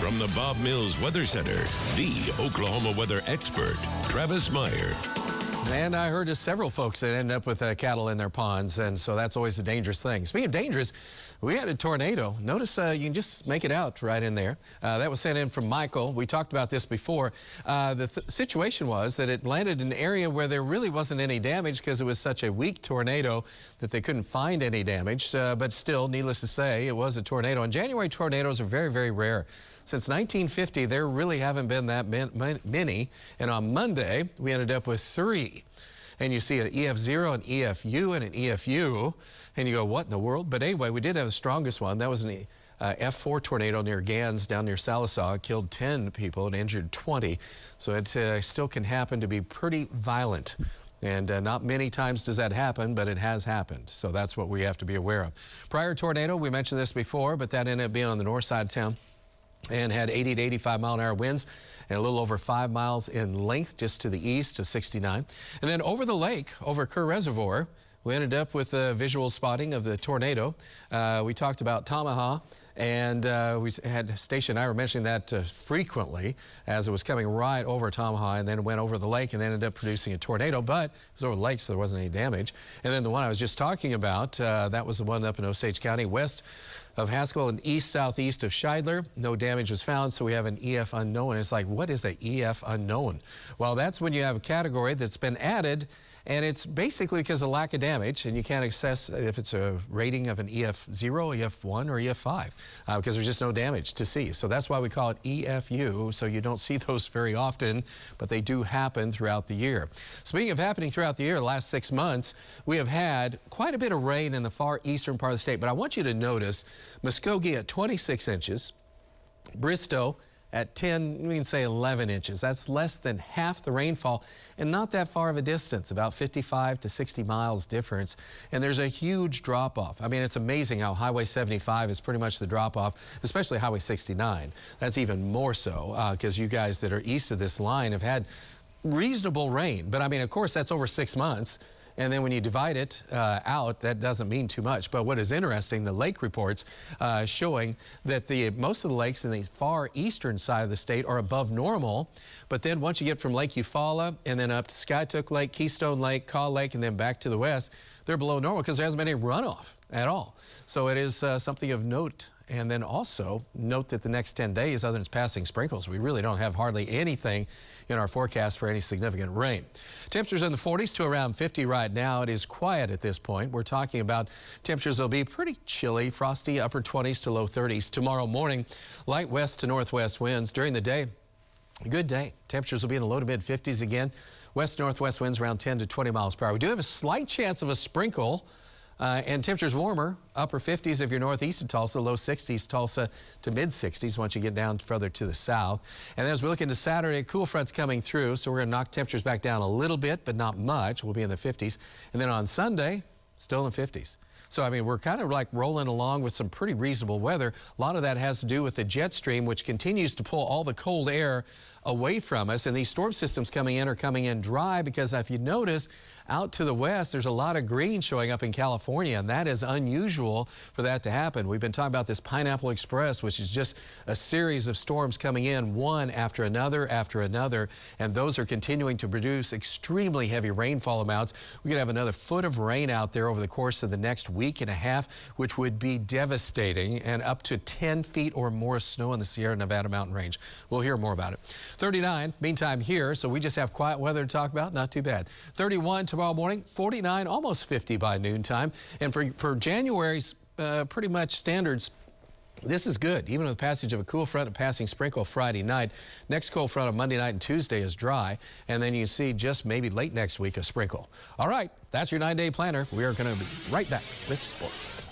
From the Bob Mills Weather Center, the Oklahoma weather expert, Travis Meyer. And I heard of several folks that end up with cattle in their ponds, and so that's always a dangerous thing. Speaking of dangerous, we had a tornado. Notice you can just make it out right in there. That was sent in from Michael. We talked about this before. The situation was that it landed in an area where there really wasn't any damage because it was such a weak tornado that they couldn't find any damage. But still, needless to say, it was a tornado. And January tornadoes are very, very rare. Since 1950, there really haven't been that many. And on Monday, we ended up with 3. And you see an EF0, an EFU, and an EFU. And you go, what in the world? But anyway, we did have the strongest one. That was an F4 tornado near Gans, down near Sallisaw. It killed 10 people and injured 20. So it still can happen to be pretty violent. And not many times does that happen, but it has happened. So that's what we have to be aware of. Prior tornado, we mentioned this before, but that ended up being on the north side of town and had 80 to 85 mile an hour winds and a little over 5 miles in length just to the east of 69. And then over the lake, over Kerr Reservoir, we ended up with a visual spotting of the tornado. We talked about Tamaha, and we had Station and I were mentioning that frequently as it was coming right over Tamaha, and then it went over the lake and ended up producing a tornado, but it was over the lake, so there wasn't any damage. And then the one I was just talking about, that was the one up in Osage County, west of Haskell and east-southeast of Scheidler. No damage was found, so we have an EF unknown. It's like, what is an EF unknown? Well, that's when you have a category that's been added, and it's basically because of lack of damage, and you can't assess if it's a rating of an EF0, EF1, or EF5, because there's just no damage to see. So that's why we call it EFU, so you don't see those very often, but they do happen throughout the year. Speaking of happening throughout the year, the last 6 months, we have had quite a bit of rain in the far eastern part of the state, but I want you to notice Muskogee at 26 inches, Bristow at 10, we can say 11 inches. That's less than half the rainfall and not that far of a distance, about 55 to 60 miles difference. And there's a huge drop off. I mean, it's amazing how Highway 75 is pretty much the drop off, especially Highway 69. That's even more so because you guys that are east of this line have had reasonable rain. But I mean, of course, that's over 6 months. And then when you divide it out, that doesn't mean too much. But what is interesting, the lake reports showing that most of the lakes in the far eastern side of the state are above normal. But then once you get from Lake Eufaula and then up to Skytook Lake, Keystone Lake, Kaw Lake, and then back to the west, they're below normal because there hasn't been any runoff at all. So it is something of note. And then also note that the next 10 days, other than passing sprinkles, we really don't have hardly anything in our forecast for any significant rain. Temperatures in the 40s to around 50 right now. It is quiet at this point. We're talking about temperatures that will be pretty chilly, frosty, upper 20s to low 30s. Tomorrow morning, light west to northwest winds. During the day, good day. Temperatures will be in the low to mid 50s again. West-northwest winds around 10 to 20 miles per hour. We do have a slight chance of a sprinkle. And temperatures warmer, upper 50s if you're northeast of Tulsa, low 60s, Tulsa to mid 60s once you get down further to the south. And as we look into Saturday, cool front's coming through, so we're going to knock temperatures back down a little bit, but not much. We'll be in the 50s. And then on Sunday, still in the 50s. So, I mean, we're kind of like rolling along with some pretty reasonable weather. A lot of that has to do with the jet stream, which continues to pull all the cold air away from us. And these storm systems coming in are coming in dry because if you notice, out to the west, there's a lot of green showing up in California, and that is unusual for that to happen. We've been talking about this Pineapple Express, which is just a series of storms coming in, one after another, and those are continuing to produce extremely heavy rainfall amounts. We could have another foot of rain out there over the course of the next week and a half, which would be devastating, and up to 10 feet or more snow in the Sierra Nevada mountain range. We'll hear more about it. 39, meantime here, so we just have quiet weather to talk about, not too bad. 31 tomorrow morning, 49, almost 50 by noontime. And for January's pretty much standards, this is good, even with the passage of a cool front and passing sprinkle Friday night. Next cold front on Monday night and Tuesday is dry, and then you see just maybe late next week a sprinkle. All right, that's your 9-day planner. We are going to be right back with sports.